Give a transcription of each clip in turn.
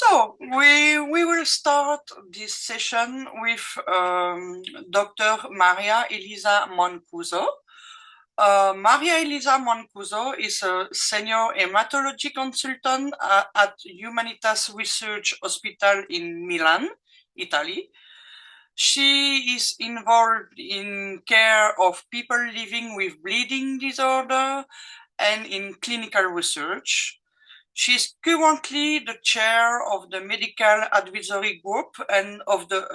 So we will start this session with Dr. Maria Elisa Mancuso. Maria Elisa Mancuso is a senior hematology consultant at Humanitas Research Hospital in Milan, Italy. She is involved in care of people living with bleeding disorder and in clinical research. She's currently the chair of the medical advisory group and of the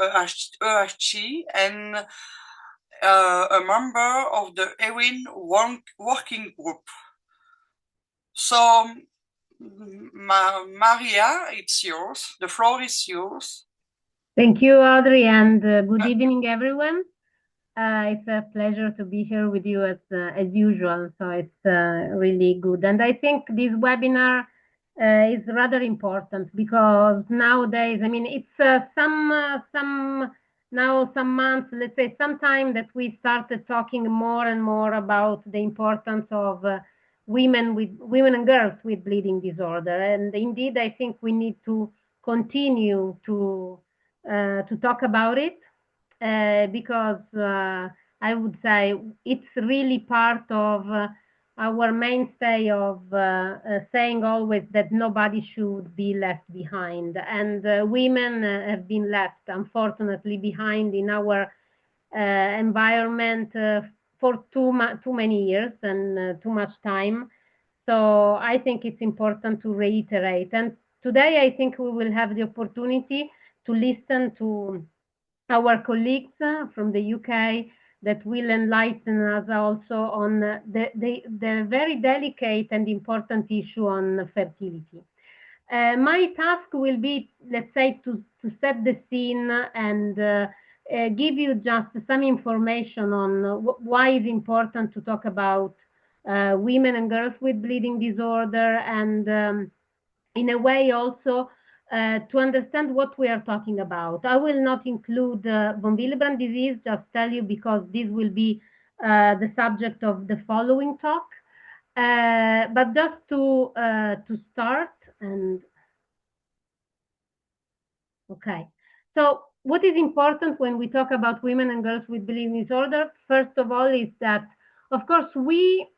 EHC and a member of the ERIN working group. So, Maria, it's yours. The floor is yours. Thank you, Audrey, and good evening, everyone. It's a pleasure to be here with you as usual. So it's really good, and I think this webinar is rather important because nowadays, I mean, it's some months, let's say, sometime that we started talking more and more about the importance of women and girls with bleeding disorder, and indeed, I think we need to continue to talk about it because I would say it's really part of our mainstay of saying always that nobody should be left behind. And women have been left, unfortunately, behind in our environment for too many years and too much time. So I think it's important to reiterate. And today, I think we will have the opportunity to listen to our colleagues from the UK that will enlighten us also on the very delicate and important issue on fertility. My task will be, let's say, to set the scene and give you just some information on why it's important to talk about women and girls with bleeding disorder and in a way also to understand what we are talking about. I will not include von Willebrand disease, just tell you because this will be the subject of the following talk. But just to start and okay. So what is important when we talk about women and girls with bleeding disorder? First of all, is that of course we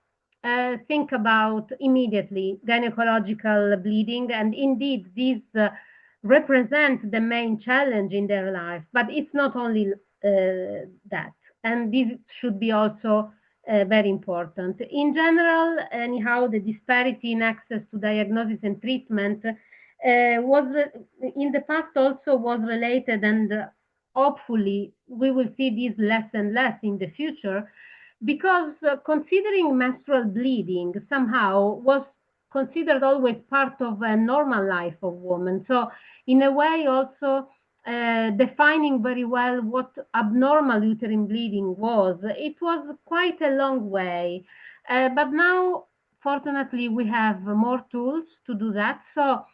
think about immediately gynecological bleeding, and indeed these represent the main challenge in their life. But it's not only that, and this should be also very important. In general, anyhow, the disparity in access to diagnosis and treatment was in the past also was related, and hopefully we will see this less and less in the future because considering menstrual bleeding somehow was considered always part of a normal life of women. So in a way also defining very well what abnormal uterine bleeding was, it was quite a long way. But now, fortunately, we have more tools to do that. So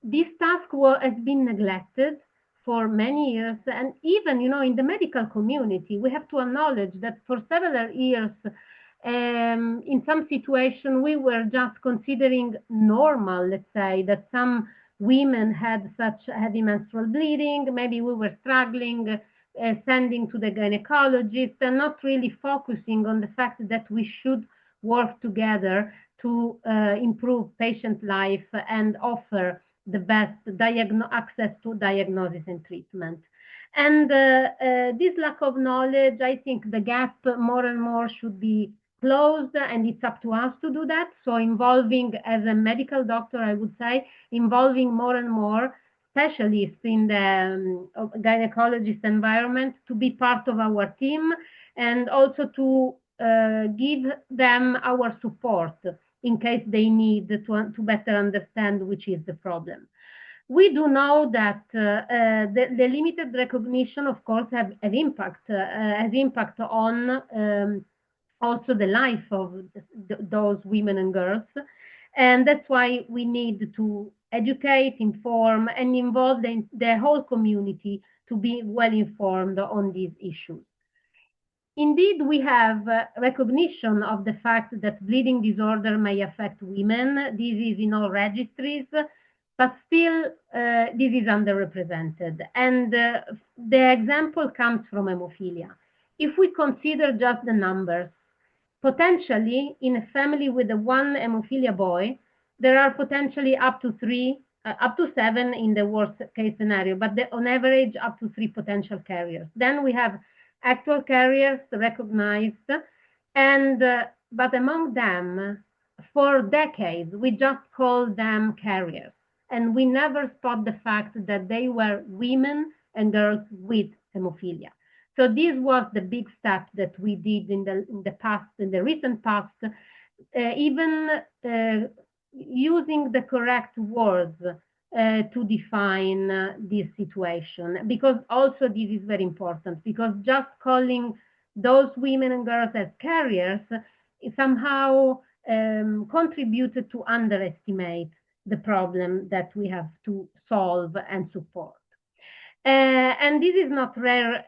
this task has been neglected for many years, and even in the medical community we have to acknowledge that for several years in some situation we were just considering normal, let's say, that some women had such heavy menstrual bleeding. Maybe we were struggling sending to the gynecologist and not really focusing on the fact that we should work together to improve patient life and offer the best access to diagnosis and treatment. And this lack of knowledge, I think the gap more and more should be closed, and it's up to us to do that. So involving, as a medical doctor, I would say, involving more and more specialists in the gynecologist environment to be part of our team, and also to give them our support in case they need to better understand which is the problem. We do know that the limited recognition, of course, has impact on also the life of those women and girls. And that's why we need to educate, inform, and involve the whole community to be well informed on these issues. Indeed, we have recognition of the fact that bleeding disorder may affect women. This is in all registries. but still this is underrepresented. And the example comes from hemophilia. If we consider just the numbers, potentially in a family with a one hemophilia boy, there are potentially up to seven in the worst case scenario, but on average up to 3 potential carriers. Then we have actual carriers recognized, and but among them, for decades, we just called them carriers, and we never spot the fact that they were women and girls with hemophilia. So this was the big step that we did in the past, in the recent past, even using the correct words to define this situation, because also this is very important, because just calling those women and girls as carriers somehow contributed to underestimate the problem that we have to solve and support. And this is not rare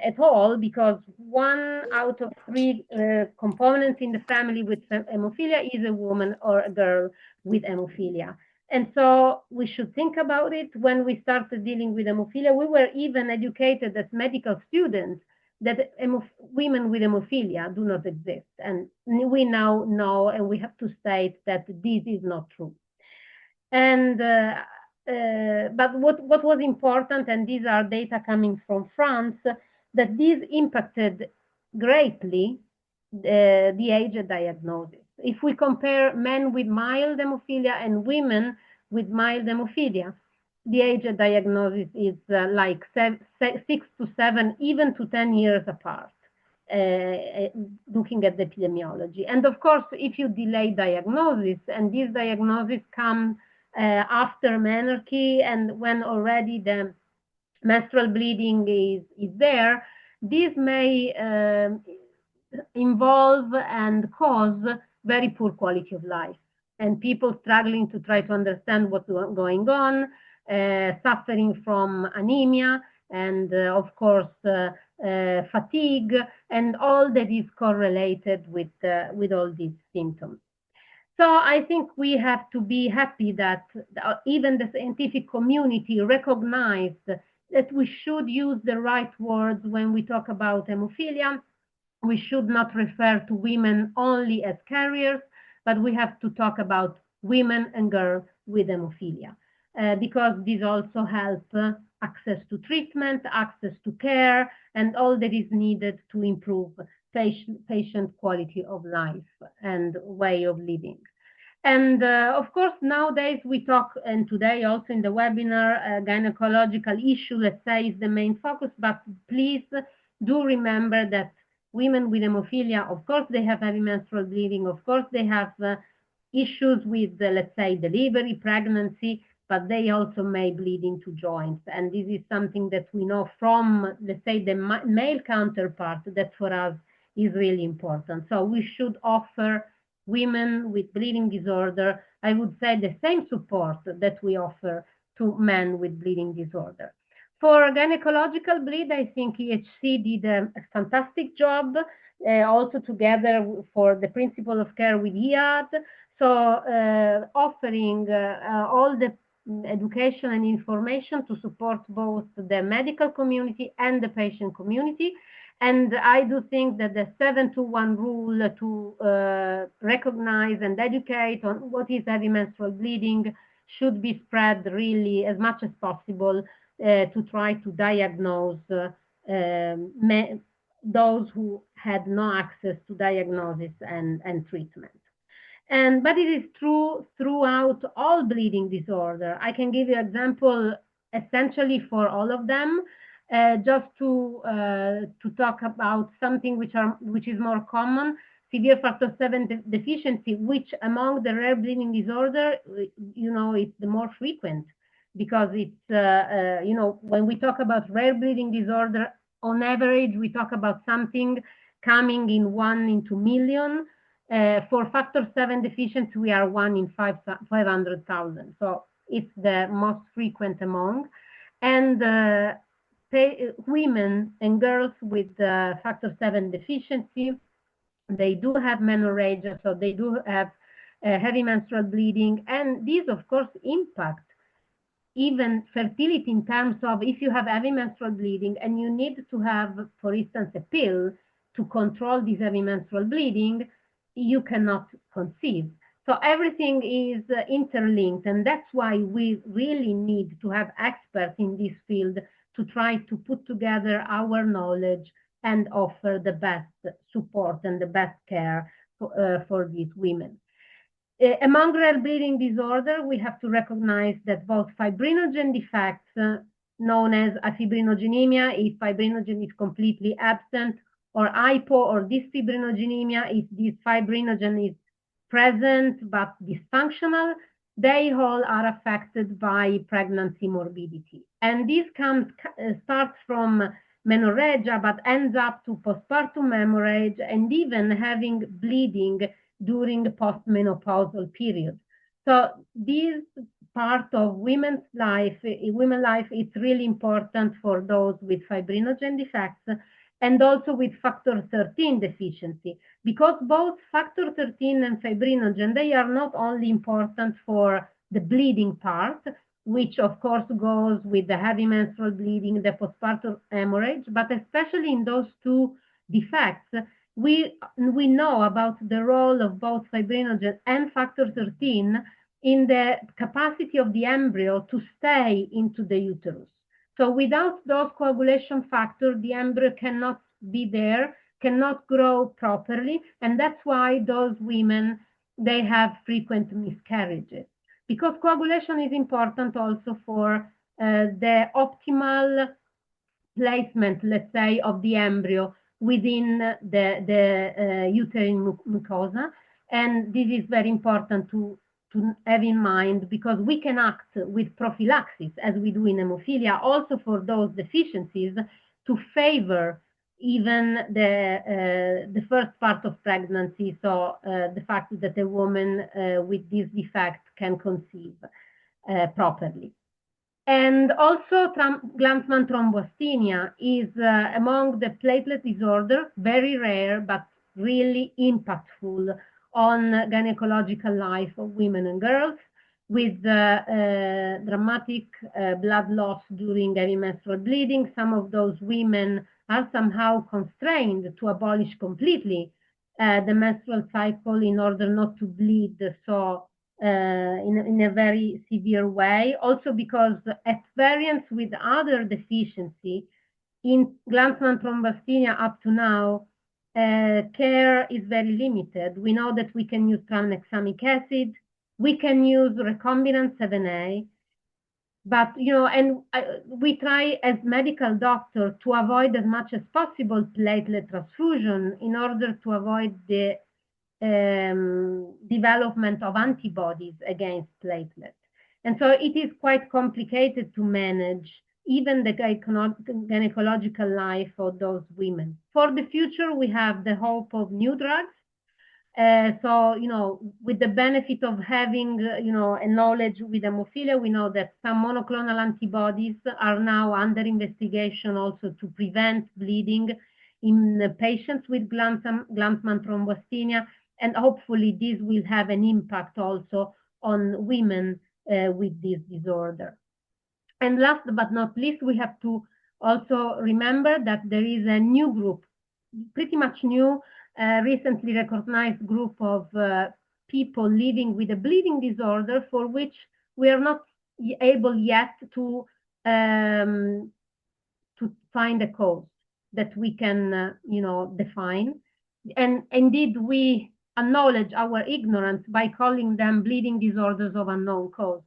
at all, because 1 out of 3 components in the family with hemophilia is a woman or a girl with hemophilia. And so we should think about it. When we started dealing with hemophilia, we were even educated as medical students that women with hemophilia do not exist. And we now know, and we have to state that this is not true. And but what was important, and these are data coming from France, that this impacted greatly the age of diagnosis. If we compare men with mild hemophilia and women with mild hemophilia, the age of diagnosis is like 6 to 7, even to 10 years apart, looking at the epidemiology. And of course, if you delay diagnosis, and this diagnosis comes after menarche and when already the menstrual bleeding is there, this may involve and cause very poor quality of life, and people struggling to try to understand what's going on, suffering from anemia, and of course fatigue, and all that is correlated with all these symptoms. So I think we have to be happy that even the scientific community recognized that we should use the right words when we talk about hemophilia. We should not refer to women only as carriers, but we have to talk about women and girls with hemophilia, because this also helps access to treatment, access to care, and all that is needed to improve patient quality of life and way of living. And of course, nowadays we talk, and today also in the webinar, gynecological issue, let's say, is the main focus, but please do remember that women with hemophilia, of course, they have heavy menstrual bleeding, of course, they have issues with, let's say, delivery, pregnancy, but they also may bleed into joints. And this is something that we know from, let's say, the male counterpart, that for us is really important. So we should offer women with bleeding disorder, I would say, the same support that we offer to men with bleeding disorder. For gynecological bleed, I think EHC did a fantastic job, also together for the principle of care with IAD. So offering all the education and information to support both the medical community and the patient community. And I do think that the 7-to-1 rule to recognize and educate on what is heavy menstrual bleeding should be spread really as much as possible to try to diagnose those who had no access to diagnosis and treatment. But it is true throughout all bleeding disorder. I can give you an example essentially for all of them. Just to talk about something which is more common, severe factor 7 deficiency, which among the rare bleeding disorder, it's the more frequent, because it's when we talk about rare bleeding disorder, on average we talk about something coming in 1 in 2 million. For factor 7 deficiency, we are 1 in 500,000. So it's the most frequent among. And women and girls with factor 7 deficiency, they do have menorrhagia, so they do have heavy menstrual bleeding, and these, of course, impact even fertility in terms of if you have heavy menstrual bleeding and you need to have, for instance, a pill to control this heavy menstrual bleeding, you cannot conceive. So everything is interlinked, and that's why we really need to have experts in this field to try to put together our knowledge and offer the best support and the best care for these women. Among rare bleeding disorder, we have to recognize that both fibrinogen defects, known as afibrinogenemia, if fibrinogen is completely absent, or hypo or dysfibrinogenemia, if this fibrinogen is present but dysfunctional, they all are affected by pregnancy morbidity. And this starts from menorrhagia, but ends up to postpartum hemorrhage and even having bleeding during the postmenopausal period. So this part of women's life, it's really important for those with fibrinogen defects and also with factor 13 deficiency, because both factor 13 and fibrinogen, they are not only important for the bleeding part, which of course goes with the heavy menstrual bleeding, the postpartum hemorrhage, but especially in those two defects, we know about the role of both fibrinogen and factor 13 in the capacity of the embryo to stay into the uterus. So without those coagulation factors, the embryo cannot be there, cannot grow properly, and that's why those women, they have frequent miscarriages. Because coagulation is important also for the optimal placement, let's say, of the embryo within the uterine mucosa. And this is very important to have in mind, because we can act with prophylaxis, as we do in hemophilia, also for those deficiencies, to favor even the first part of pregnancy, so the fact that a woman with this defect can conceive properly. And also Glanzmann thromboasthenia is among the platelet disorder, very rare, but really impactful on gynecological life of women and girls, with dramatic blood loss during heavy menstrual bleeding. Some of those women are somehow constrained to abolish completely the menstrual cycle in order not to bleed so in a very severe way. Also because at variance with other deficiency, in Glanzmann thromboasthenia up to now, care is very limited. We know that we can use tranexamic acid, we can use recombinant 7A, but we try as medical doctor to avoid as much as possible platelet transfusion in order to avoid the development of antibodies against platelets. And so it is quite complicated to manage even the gynecological life of those women. For the future, we have the hope of new drugs. So, with the benefit of having, a knowledge with hemophilia, we know that some monoclonal antibodies are now under investigation also to prevent bleeding in patients with Glanzmann thromboasthenia. And hopefully this will have an impact also on women with this disorder. And last but not least, we have to also remember that there is a new group, pretty much new, recently recognized group of people living with a bleeding disorder for which we are not able yet to find a cause that we can, define. And indeed, we acknowledge our ignorance by calling them bleeding disorders of unknown cause.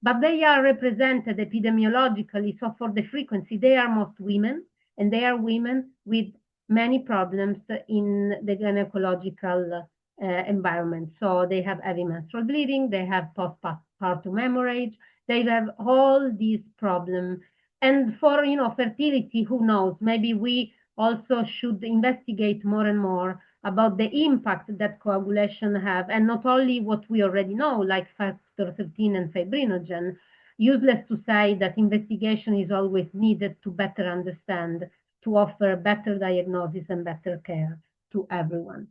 But they are represented epidemiologically, so for the frequency, they are most women, and they are women with many problems in the gynecological environment. So they have heavy menstrual bleeding, they have postpartum hemorrhage, they have all these problems. And for, fertility, who knows, maybe we also should investigate more and more about the impact that coagulation have, and not only what we already know, like factor 13 and fibrinogen. Useless to say that investigation is always needed to better understand, to offer better diagnosis and better care to everyone.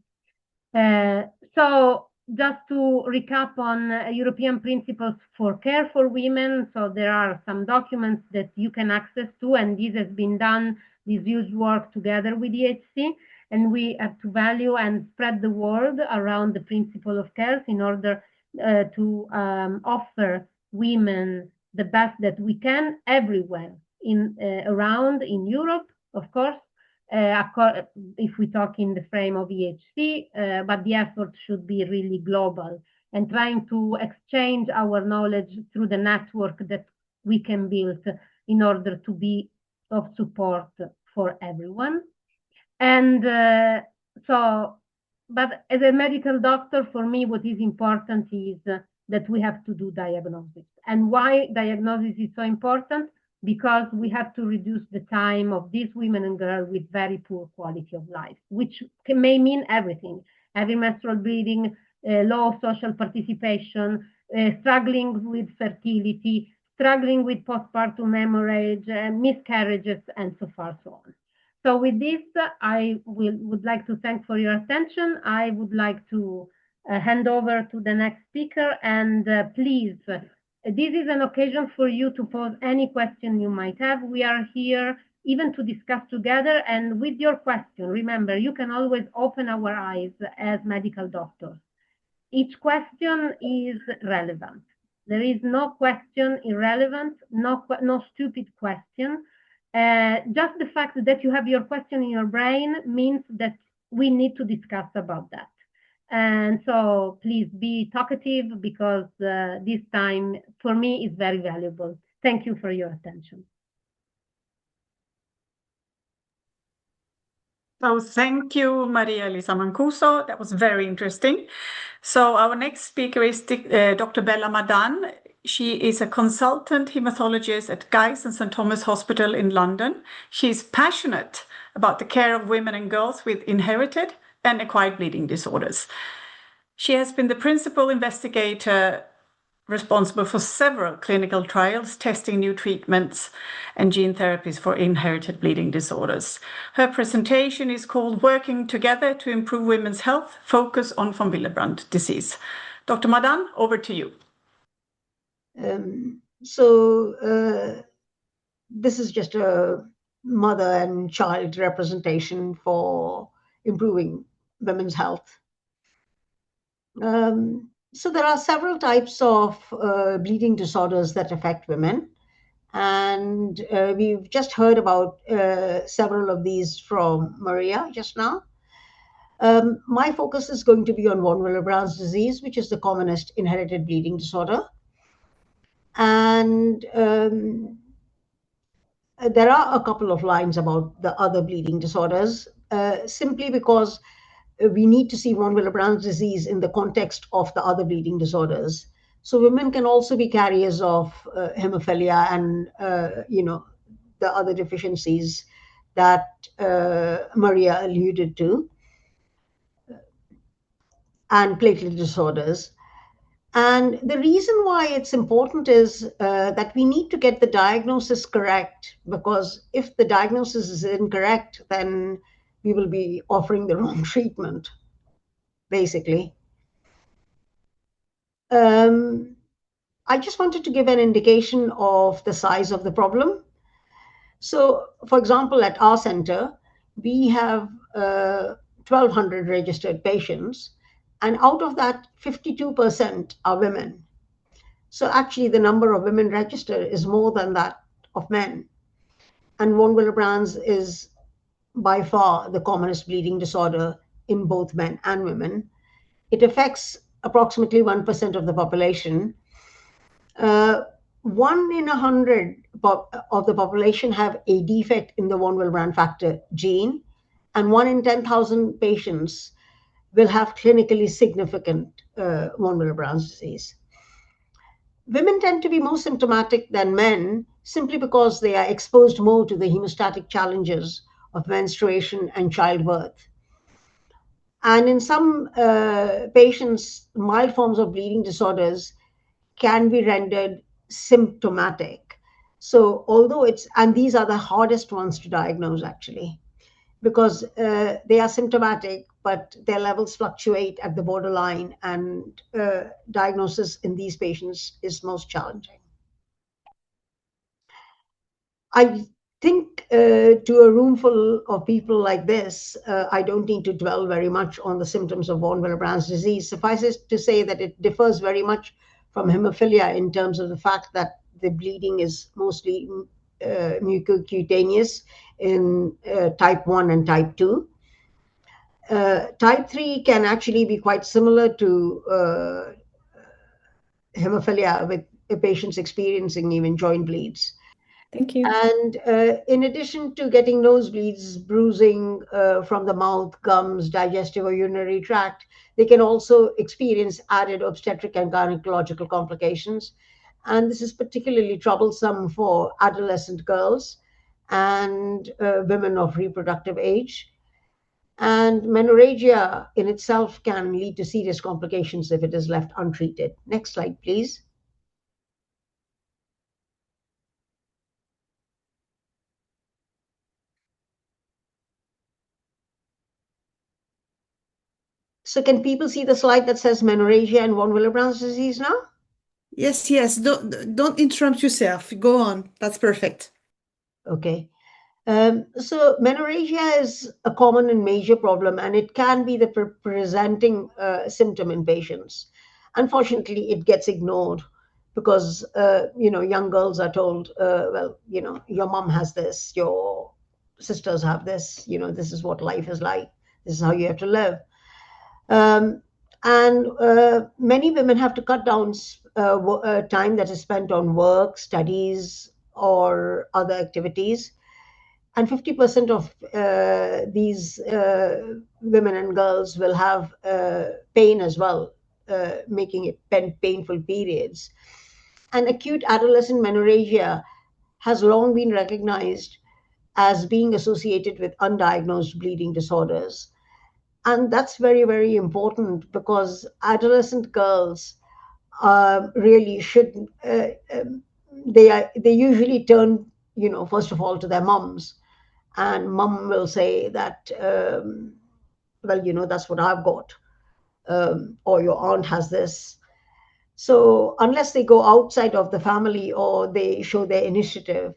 So just to recap on European principles for care for women, so there are some documents that you can access to, and this has been done, this huge work together with EHC, and we have to value and spread the word around the principle of care in order to offer women the best that we can everywhere around in Europe, of course, if we talk in the frame of EHC, but the effort should be really global and trying to exchange our knowledge through the network that we can build in order to be of support for everyone. And but as a medical doctor, for me, what is important is that we have to do diagnosis. And why diagnosis is so important? Because we have to reduce the time of these women and girls with very poor quality of life, which may mean everything: heavy menstrual bleeding, low social participation, struggling with fertility, struggling with postpartum hemorrhage, miscarriages, and so far, so on. So with this, I would like to thank for your attention. I would like to hand over to the next speaker, and please, this is an occasion for you to pose any question you might have. We are here even to discuss together, and with your question, remember, you can always open our eyes as medical doctors. Each question is relevant. There is no question irrelevant, no stupid question. Just the fact that you have your question in your brain means that we need to discuss about that. And so please be talkative, because this time for me is very valuable. Thank you for your attention. So thank you, Maria Elisa Mancuso. That was very interesting. So our next speaker is Dr. Bella Madan. She is a consultant hematologist at Guy's and St. Thomas Hospital in London. She's passionate about the care of women and girls with inherited and acquired bleeding disorders. She has been the principal investigator responsible for several clinical trials testing new treatments and gene therapies for inherited bleeding disorders. Her presentation is called Working Together to Improve Women's Health, Focus on von Willebrand Disease. Dr. Madan, over to you. This is just a mother and child representation for improving women's health. So there are several types of bleeding disorders that affect women. And we've just heard about several of these from Maria just now. My focus is going to be on von Willebrand disease, which is the commonest inherited bleeding disorder. And there are a couple of lines about the other bleeding disorders, simply because we need to see von Willebrand disease in the context of the other bleeding disorders. So women can also be carriers of hemophilia and, the other deficiencies that Maria alluded to, and platelet disorders. And the reason why it's important is that we need to get the diagnosis correct, because if the diagnosis is incorrect, then we will be offering the wrong treatment, basically. I just wanted to give an indication of the size of the problem. So, for example, at our center, we have 1,200 registered patients, and out of that, 52% are women. So actually, the number of women registered is more than that of men. And von Willebrand's is by far the commonest bleeding disorder in both men and women. It affects approximately 1% of the population. 1 in 100 of the population have a defect in the von Willebrand factor gene, and 1 in 10,000 patients will have clinically significant von Willebrand disease. Women tend to be more symptomatic than men simply because they are exposed more to the hemostatic challenges of menstruation and childbirth. And in some patients, mild forms of bleeding disorders can be rendered symptomatic. So although and these are the hardest ones to diagnose actually. because they are symptomatic, but their levels fluctuate at the borderline, and diagnosis in these patients is most challenging. I think to a room full of people like this, I don't need to dwell very much on the symptoms of von Willebrand's disease. Suffice it to say that it differs very much from hemophilia in terms of the fact that the bleeding is mostly mucocutaneous in type 1 and type 2. Type 3 can actually be quite similar to hemophilia, with patients experiencing even joint bleeds. Thank you. And in addition to getting nosebleeds, bruising from the mouth, gums, digestive or urinary tract, they can also experience added obstetric and gynecological complications. And this is particularly troublesome for adolescent girls and women of reproductive age. And menorrhagia in itself can lead to serious complications if it is left untreated. Next slide, please. So can people see the slide that says menorrhagia and von Willebrand's disease now? Yes, yes. Don't interrupt yourself. Go on. That's perfect. Okay. So menorrhagia is a common and major problem, and it can be the presenting symptom in patients. Unfortunately, it gets ignored because young girls are told, well, your mom has this, your sisters have this, this is what life is like, this is how you have to live. And many women have to cut down time that is spent on work, studies, or other activities. And 50% of these women and girls will have pain as well, making it painful periods. And acute adolescent menorrhagia has long been recognized as being associated with undiagnosed bleeding disorders. And that's very, very important, because adolescent girls really should, they usually turn, first of all, to their moms. And mom will say that, well, that's what I've got, or your aunt has this. So unless they go outside of the family or they show their initiative,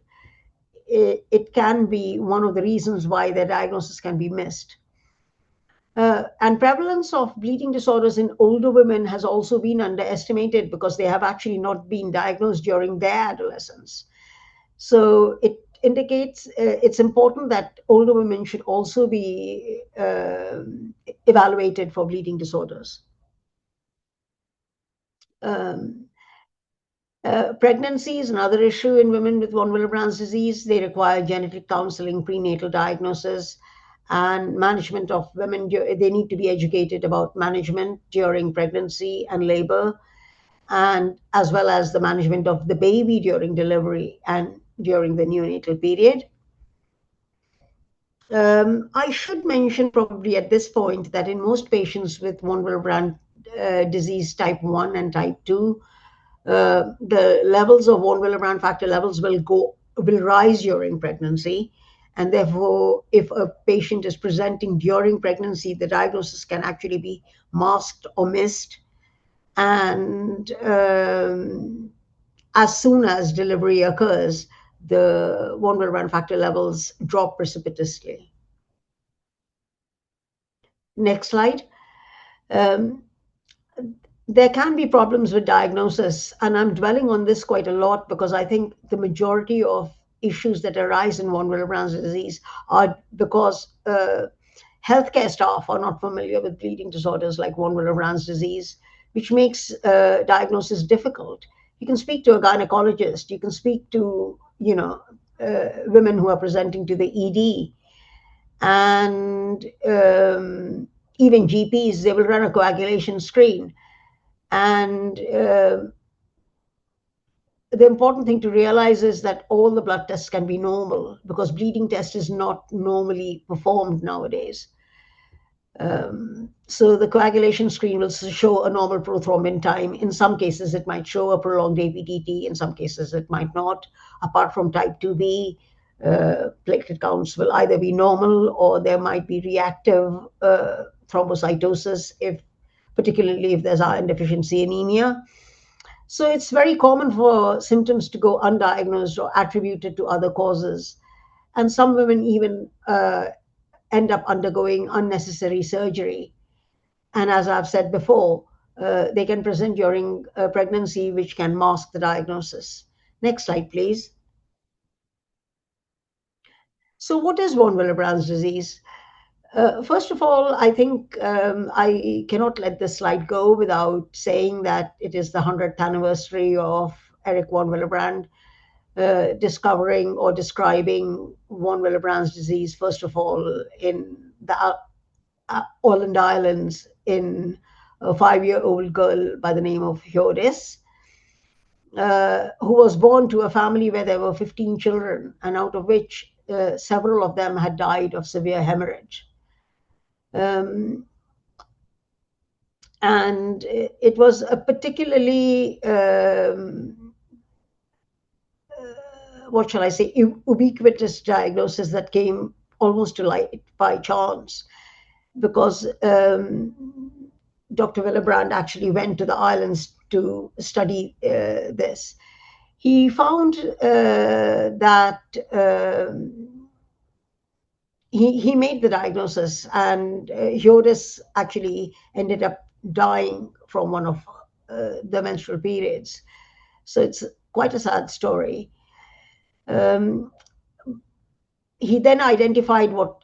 it can be one of the reasons why their diagnosis can be missed. And prevalence of bleeding disorders in older women has also been underestimated because they have actually not been diagnosed during their adolescence. So it indicates it's important that older women should also be evaluated for bleeding disorders. Pregnancy is another issue in women with von Willebrand's disease. They require genetic counseling, prenatal diagnosis, and management of women. They need to be educated about management during pregnancy and labor, and as well as the management of the baby during delivery and during the neonatal period. I should mention probably at this point that in most patients with von Willebrand disease type 1 and type 2, the levels of von Willebrand factor levels will rise during pregnancy. And therefore, if a patient is presenting during pregnancy, the diagnosis can actually be masked or missed. And as soon as delivery occurs, the von Willebrand factor levels drop precipitously. Next slide. There can be problems with diagnosis, and I'm dwelling on this quite a lot because I think the majority of issues that arise in von Willebrand's disease are because healthcare staff are not familiar with bleeding disorders like von Willebrand's disease, which makes diagnosis difficult. You can speak to a gynecologist, you can speak to, women who are presenting to the ED, and even GPs, they will run a coagulation screen. And the important thing to realize is that all the blood tests can be normal, because bleeding test is not normally performed nowadays. So the coagulation screen will show a normal prothrombin time. In some cases, it might show a prolonged APTT. In some cases, it might not. Apart from type 2B, platelet counts will either be normal or there might be reactive thrombocytosis, particularly if there's iron deficiency anemia. So it's very common for symptoms to go undiagnosed or attributed to other causes. And some women even end up undergoing unnecessary surgery. And as I've said before, they can present during pregnancy, which can mask the diagnosis. Next slide, please. So what is von Willebrand's disease? First of all, I think I cannot let this slide go without saying that it is the 100th anniversary of Eric von Willebrand discovering or describing von Willebrand's disease, first of all, in the Åland Islands in a 5-year-old girl by the name of Hjordis, who was born to a family where there were 15 children, and out of which several of them had died of severe hemorrhage. And it was a particularly, what shall I say, ubiquitous diagnosis that came almost to light by chance, because Dr. Willebrand actually went to the islands to study this. He found that he made the diagnosis, and Hjordis actually ended up dying from one of the menstrual periods. So it's quite a sad story. He then identified what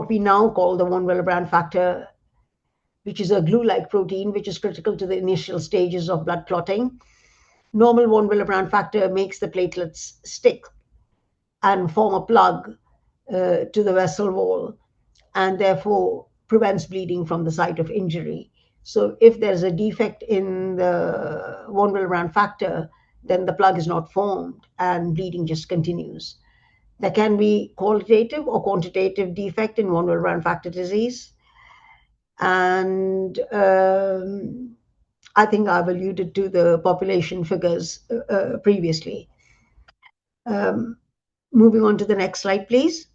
we now call the von Willebrand factor, which is a glue-like protein, which is critical to the initial stages of blood clotting. Normal von Willebrand factor makes the platelets stick and form a plug to the vessel wall, and therefore prevents bleeding from the site of injury. So if there's a defect in the von Willebrand factor, then the plug is not formed and bleeding just continues. There can be qualitative or quantitative defect in von Willebrand factor disease. And I think I've alluded to the population figures previously. Moving on to the next slide, please.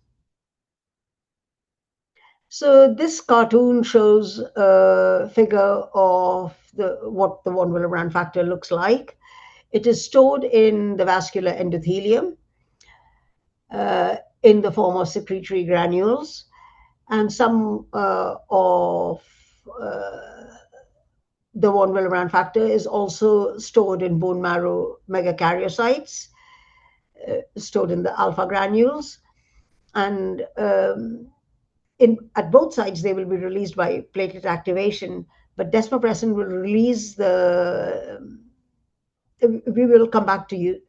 So this cartoon shows a figure of what the von Willebrand factor looks like. It is stored in the vascular endothelium in the form of secretory granules, and some of the von Willebrand factor is also stored in bone marrow megakaryocytes, stored in the alpha granules, and at both sides they will be released by platelet activation, but desmopressin will release we will come back to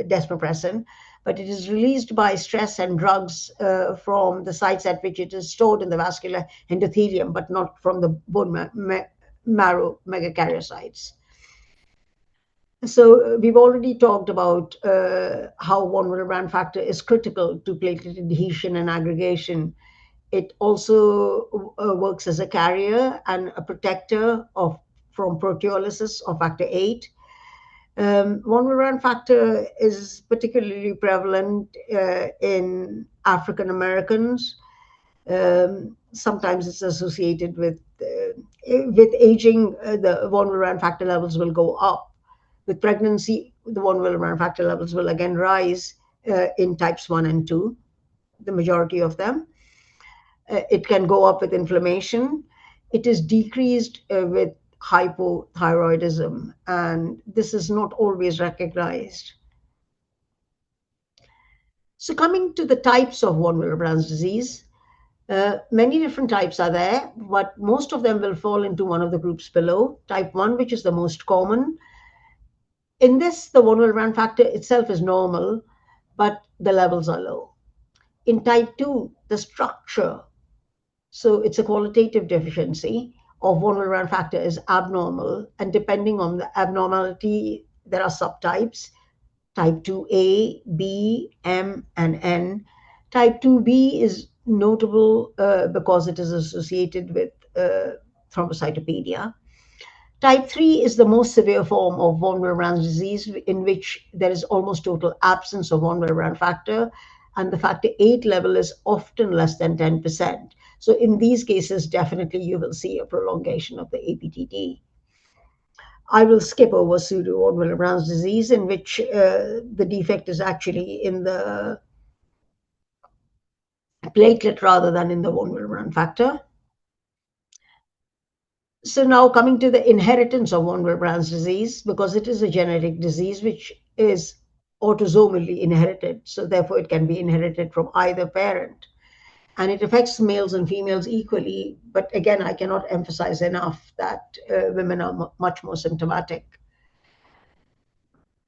desmopressin, but it is released by stress and drugs from the sites at which it is stored in the vascular endothelium, but not from the bone marrow megakaryocytes. So we've already talked about how von Willebrand factor is critical to platelet adhesion and aggregation. It also works as a carrier and a protector from proteolysis of factor VIII. Von Willebrand factor is particularly prevalent in African Americans. Sometimes it's associated with aging, the von Willebrand factor levels will go up. With pregnancy, the von Willebrand factor levels will again rise in types 1 and 2, the majority of them. It can go up with inflammation. It is decreased with hypothyroidism, and this is not always recognized. So coming to the types of von Willebrand's disease, many different types are there, but most of them will fall into one of the groups below. Type 1, which is the most common. In this, the von Willebrand factor itself is normal, but the levels are low. In type 2, the structure, so it's a qualitative deficiency of von Willebrand factor, is abnormal, and depending on the abnormality, there are subtypes: type 2A, B, M, and N. Type 2B is notable because it is associated with thrombocytopenia. Type 3 is the most severe form of von Willebrand's disease, in which there is almost total absence of von Willebrand factor, and the factor 8 level is often less than 10%. So in these cases, definitely you will see a prolongation of the APTT. I will skip over pseudo or Willebrand disease, in which the defect is actually in the platelet rather than in the von Willebrand factor. So now coming to the inheritance of von Willebrand disease, because it is a genetic disease which is autosomally inherited, so therefore it can be inherited from either parent. And it affects males and females equally. But again, I cannot emphasize enough that women are much more symptomatic.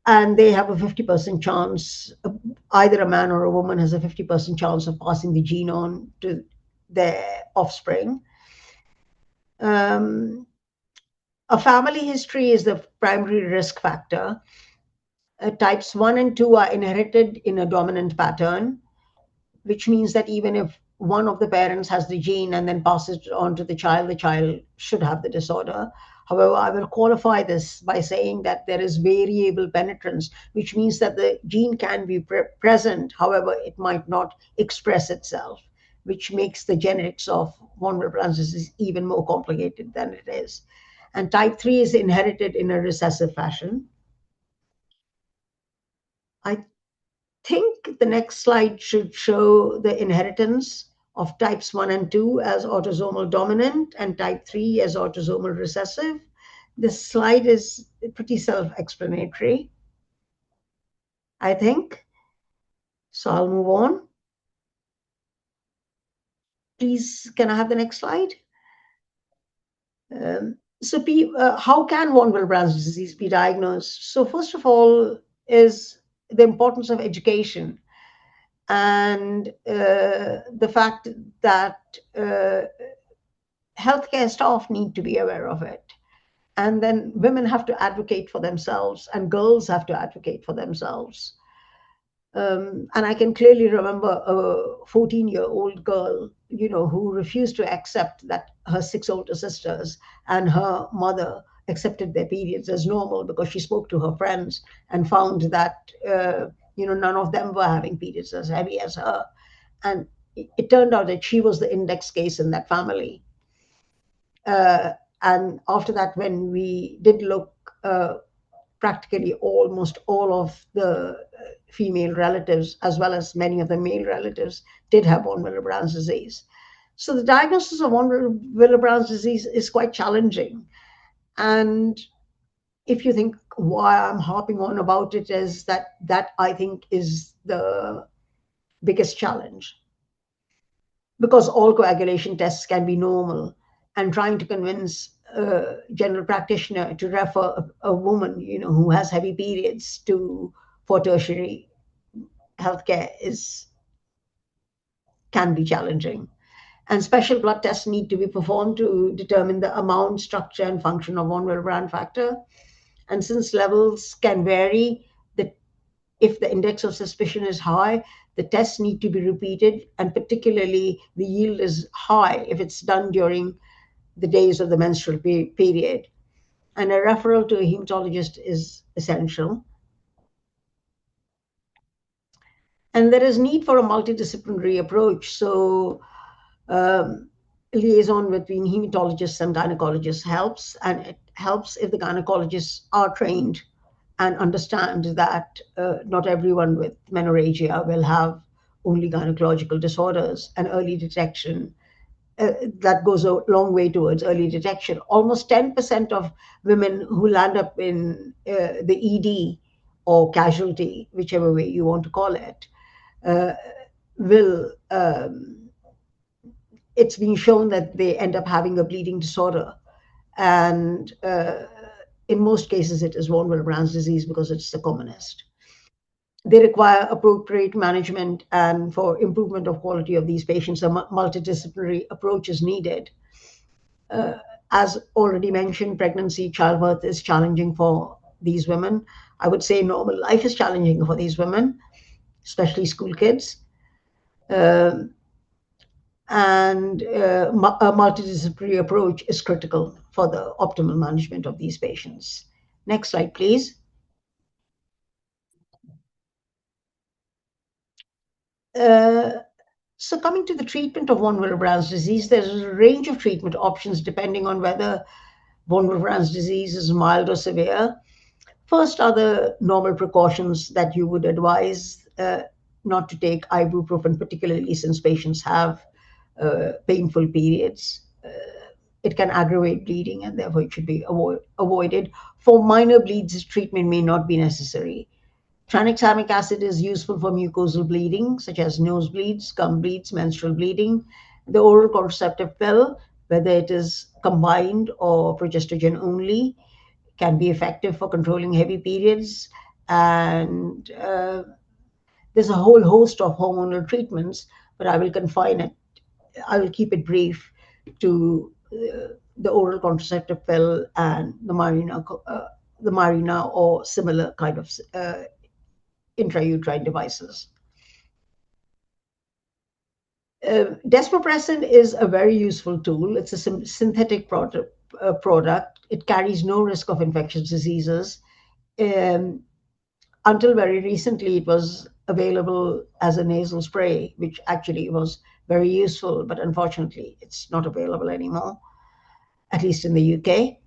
And they have a 50% chance, either a man or a woman has a 50% chance of passing the gene on to their offspring. A family history is the primary risk factor. Types 1 and 2 are inherited in a dominant pattern, which means that even if one of the parents has the gene and then passes it on to the child should have the disorder. However, I will qualify this by saying that there is variable penetrance, which means that the gene can be present, however, it might not express itself, which makes the genetics of von Willebrand disease even more complicated than it is. And type 3 is inherited in a recessive fashion. I think the next slide should show the inheritance of types 1 and 2 as autosomal dominant and type 3 as autosomal recessive. This slide is pretty self-explanatory, I think. So I'll move on. Please, can I have the next slide? How can von Willebrand disease be diagnosed? So first of all is the importance of education and the fact that healthcare staff need to be aware of it. And then women have to advocate for themselves and girls have to advocate for themselves. And I can clearly remember a 14-year-old girl, who refused to accept that her 6 older sisters and her mother accepted their periods as normal because she spoke to her friends and found that, none of them were having periods as heavy as her. And it turned out that she was the index case in that family. And after that, when we did look, practically almost all of the female relatives, as well as many of the male relatives, did have von Willebrand disease. So the diagnosis of von Willebrand disease is quite challenging. And if you think why I'm harping on about it is that I think is the biggest challenge. Because all coagulation tests can be normal, and trying to convince a general practitioner to refer a woman, who has heavy periods for tertiary healthcare can be challenging. And special blood tests need to be performed to determine the amount, structure, and function of von Willebrand factor. And since levels can vary, if the index of suspicion is high, the tests need to be repeated, and particularly the yield is high if it's done during the days of the menstrual period. And a referral to a hematologist is essential. And there is need for a multidisciplinary approach. So liaison between hematologists and gynecologists helps, and it helps if the gynecologists are trained and understand that not everyone with menorrhagia will have only gynecological disorders, and early detection that goes a long way towards early detection. Almost 10% of women who land up in the ED or casualty, whichever way you want to call it, it's been shown that they end up having a bleeding disorder. And in most cases, it is von Willebrand disease because it's the commonest. They require appropriate management, and for improvement of quality of these patients, a multidisciplinary approach is needed. As already mentioned, pregnancy, childbirth is challenging for these women. I would say normal life is challenging for these women, especially school kids. And a multidisciplinary approach is critical for the optimal management of these patients. Next slide, please. So coming to the treatment of von Willebrand disease, there's a range of treatment options depending on whether von Willebrand disease is mild or severe. First are the normal precautions that you would advise not to take ibuprofen, particularly since patients have painful periods. It can aggravate bleeding and therefore it should be avoided. For minor bleeds, treatment may not be necessary. Tranexamic acid is useful for mucosal bleeding, such as nosebleeds, gum bleeds, menstrual bleeding. The oral contraceptive pill, whether it is combined or progestogen only, can be effective for controlling heavy periods. And there's a whole host of hormonal treatments, but I will keep it brief to the oral contraceptive pill and the Mirena or similar kind of intrauterine devices. Desmopressin is a very useful tool. It's a synthetic product. It carries no risk of infectious diseases. Until very recently, it was available as a nasal spray, which actually was very useful, but unfortunately, it's not available anymore, at least in the UK.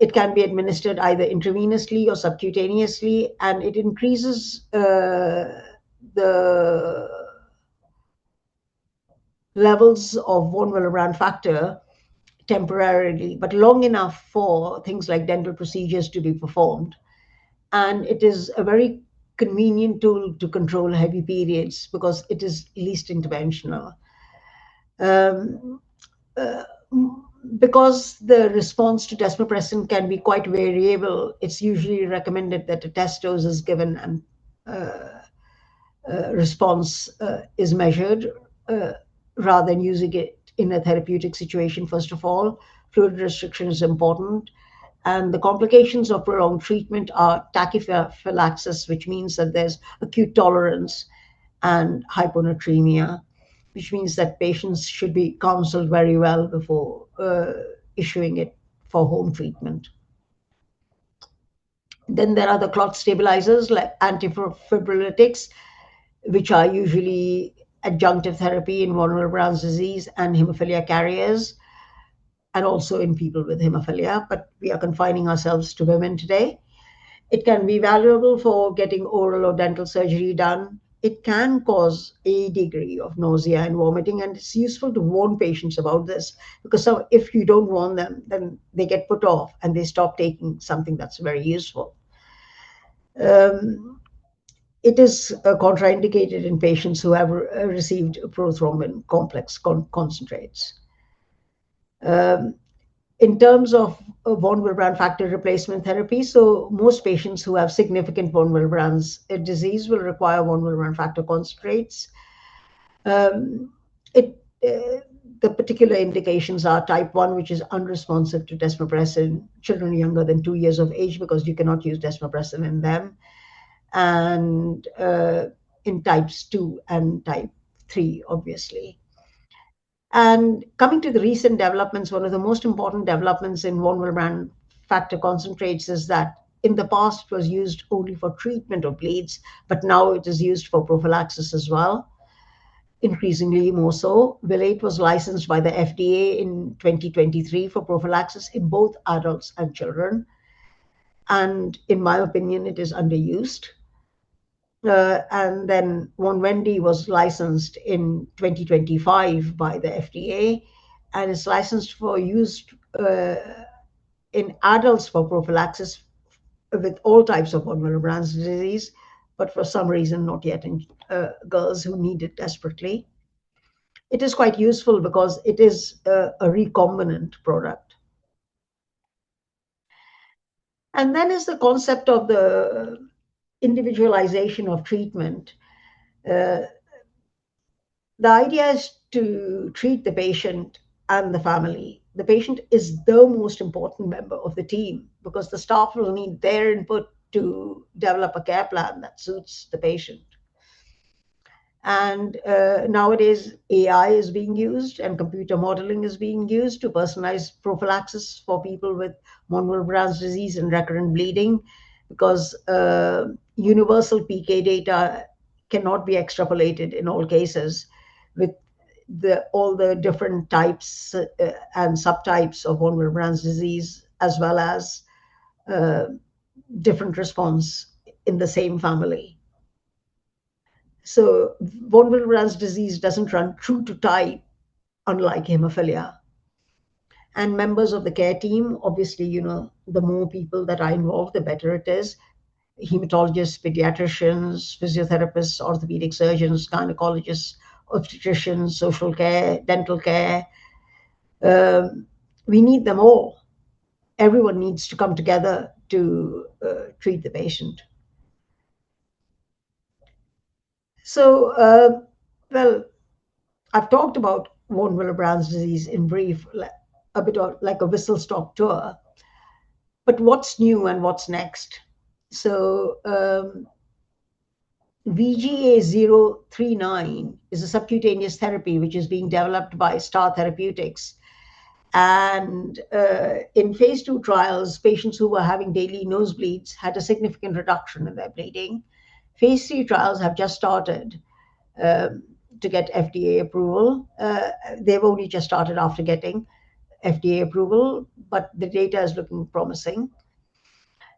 It can be administered either intravenously or subcutaneously, and it increases the levels of von Willebrand factor temporarily, but long enough for things like dental procedures to be performed. And it is a very convenient tool to control heavy periods because it is least interventional. Because the response to desmopressin can be quite variable, it's usually recommended that a test dose is given and response is measured rather than using it in a therapeutic situation. First of all, fluid restriction is important. And the complications of prolonged treatment are tachyphylaxis, which means that there's acute tolerance, and hyponatremia, which means that patients should be counseled very well before issuing it for home treatment. Then there are the clot stabilizers like antifibrillatics, which are usually adjunctive therapy in von Willebrand disease and hemophilia carriers, and also in people with hemophilia, but we are confining ourselves to women today. It can be valuable for getting oral or dental surgery done. It can cause a degree of nausea and vomiting, and it's useful to warn patients about this because if you don't warn them, then they get put off and they stop taking something that's very useful. It is contraindicated in patients who have received prothrombin complex concentrates. In terms of von Willebrand factor replacement therapy, so most patients who have significant von Willebrand disease will require von Willebrand factor concentrates. The particular indications are type 1, which is unresponsive to desmopressin, children younger than 2 years of age, because you cannot use desmopressin in them, and in types 2 and type 3, obviously. And coming to the recent developments, one of the most important developments in von Willebrand factor concentrates is that in the past it was used only for treatment of bleeds, but now it is used for prophylaxis as well, increasingly more so. Willate was licensed by the FDA in 2023 for prophylaxis in both adults and children. And in my opinion, it is underused. And then Von Wendy was licensed in 2025 by the FDA and is licensed for use in adults for prophylaxis with all types of von Willebrand disease, but for some reason not yet in girls who need it desperately. It is quite useful because it is a recombinant product. And then is the concept of the individualization of treatment. The idea is to treat the patient and the family. The patient is the most important member of the team because the staff will need their input to develop a care plan that suits the patient. And nowadays, AI is being used and computer modeling is being used to personalize prophylaxis for people with von Willebrand disease and recurrent bleeding, because universal PK data cannot be extrapolated in all cases with all the different types and subtypes of von Willebrand disease, as well as different response in the same family. So von Willebrand disease doesn't run true to type, unlike hemophilia. And members of the care team, obviously, the more people that are involved, the better it is. Hematologists, pediatricians, physiotherapists, orthopedic surgeons, gynecologists, obstetricians, social care, dental care. We need them all. Everyone needs to come together to treat the patient. So, well, I've talked about von Willebrand disease in brief, a bit of like a whistle-stop tour. But what's new and what's next? So VGA039 is a subcutaneous therapy which is being developed by Star Therapeutics. And in phase 2 trials, patients who were having daily nosebleeds had a significant reduction in their bleeding. Phase 3 trials have just started to get FDA approval. They've only just started after getting FDA approval, but the data is looking promising.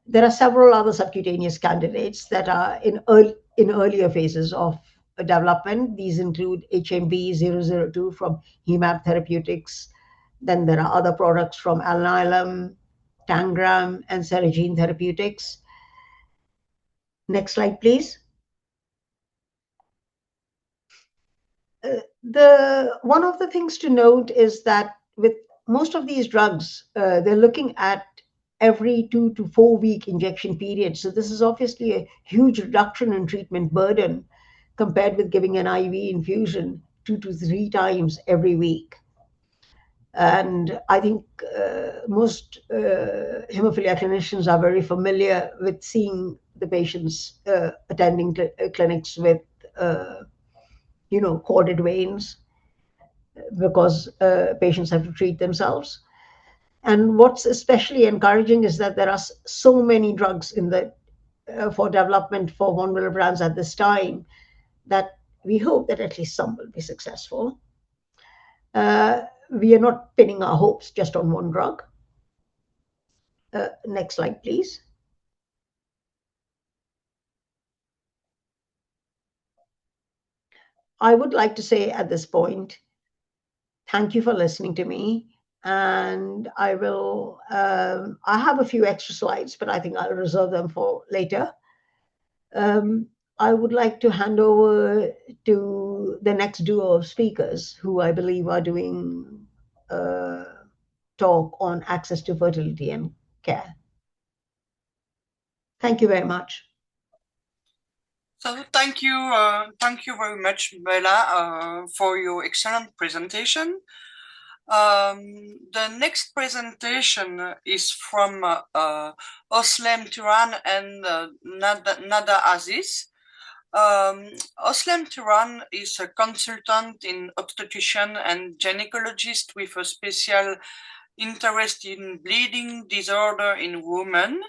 There are several other subcutaneous candidates that are in earlier phases of development. These include HMB-002 from Hemab Therapeutics. Then there are other products from Alnylam, Tangram, and Serogene Therapeutics. Next slide, please. One of the things to note is that with most of these drugs, they're looking at every 2 to 4 week injection period. So this is obviously a huge reduction in treatment burden compared with giving an IV infusion 2 to 3 times every week. And I think most hemophilia clinicians are very familiar with seeing the patients attending clinics with corded veins, because patients have to treat themselves. And what's especially encouraging is that there are so many drugs for development for von Willebrand at this time that we hope that at least some will be successful. We are not pinning our hopes just on one drug. Next slide, please. I would like to say at this point, thank you for listening to me. And I have a few extra slides, but I think I'll reserve them for later. I would like to hand over to the next duo of speakers who I believe are doing a talk on access to fertility and care. Thank you very much. So thank you very much, Bella, for your excellent presentation. The next presentation is from Özlem Turan and Nader Aziz. Özlem Turan is a consultant in obstetrician and gynecologist with a special interest in bleeding disorder in women.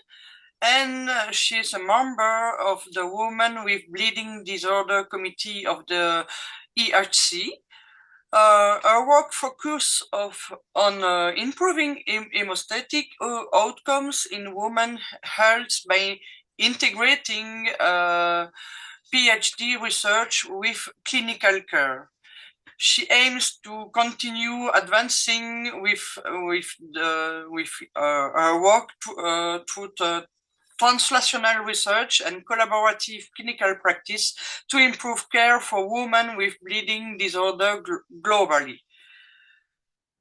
And she's a member of the Women with Bleeding Disorder Committee of the EHC. Her work focuses on improving hemostatic outcomes in women's health by integrating PhD research with clinical care. She aims to continue advancing with her work through the translational research and collaborative clinical practice to improve care for women with bleeding disorder globally.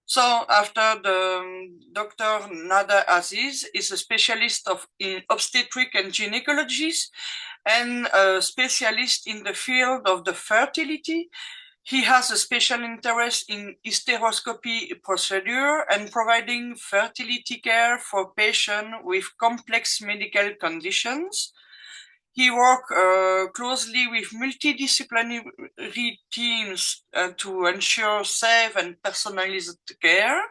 So after Dr. Nader Aziz is a specialist in obstetric and gynecology and a specialist in the field of the fertility. He has a special interest in hysteroscopy procedure and providing fertility care for patients with complex medical conditions. He works closely with multidisciplinary teams to ensure safe and personalized care.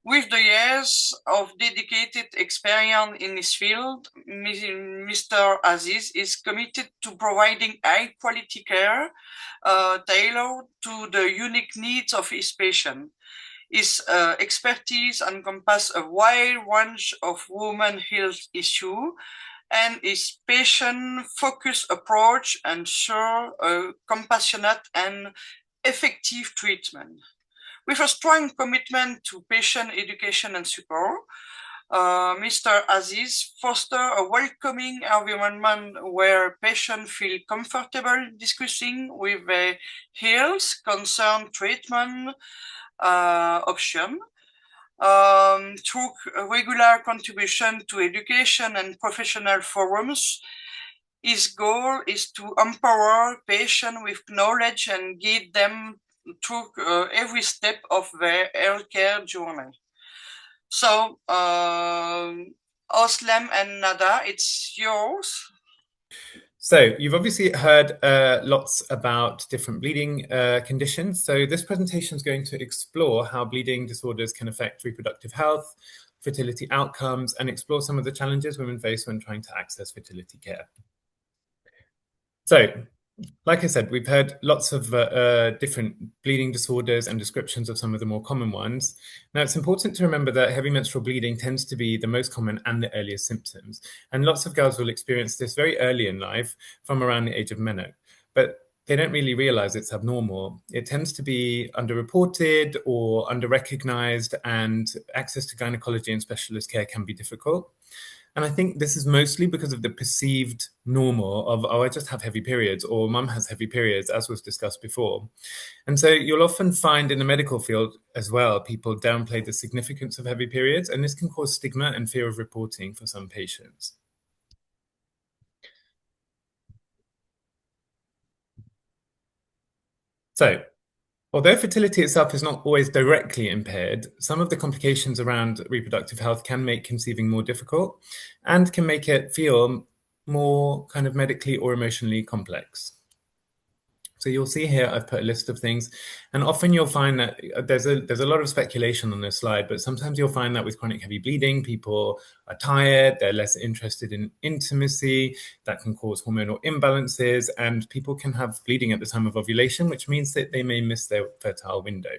With the years of dedicated experience in this field, Mr. Aziz is committed to providing high-quality care tailored to the unique needs of his patient. His expertise encompasses a wide range of women's health issues, and his patient-focused approach ensures a compassionate and effective treatment. With a strong commitment to patient education and support, Mr. Aziz fosters a welcoming environment where patients feel comfortable discussing with their health concern treatment option. Through regular contribution to education and professional forums, his goal is to empower patients with knowledge and guide them through every step of their healthcare journey. So, Özlem and Nader, it's yours. So you've obviously heard lots about different bleeding conditions. So this presentation is going to explore how bleeding disorders can affect reproductive health, fertility outcomes, and explore some of the challenges women face when trying to access fertility care. So, like I said, we've heard lots of different bleeding disorders and descriptions of some of the more common ones. Now, it's important to remember that heavy menstrual bleeding tends to be the most common and the earliest symptoms. And lots of girls will experience this very early in life from around the age of menopause. But they don't really realize it's abnormal. It tends to be underreported or underrecognized, and access to gynecology and specialist care can be difficult. And I think this is mostly because of the perceived normal of, oh, I just have heavy periods, or mum has heavy periods, as was discussed before. And so you'll often find in the medical field as well, people downplay the significance of heavy periods, and this can cause stigma and fear of reporting for some patients. So, although fertility itself is not always directly impaired, some of the complications around reproductive health can make conceiving more difficult and can make it feel more kind of medically or emotionally complex. So you'll see here, I've put a list of things, and often you'll find that there's a lot of speculation on this slide, but sometimes you'll find that with chronic heavy bleeding, people are tired, they're less interested in intimacy, that can cause hormonal imbalances, and people can have bleeding at the time of ovulation, which means that they may miss their fertile window.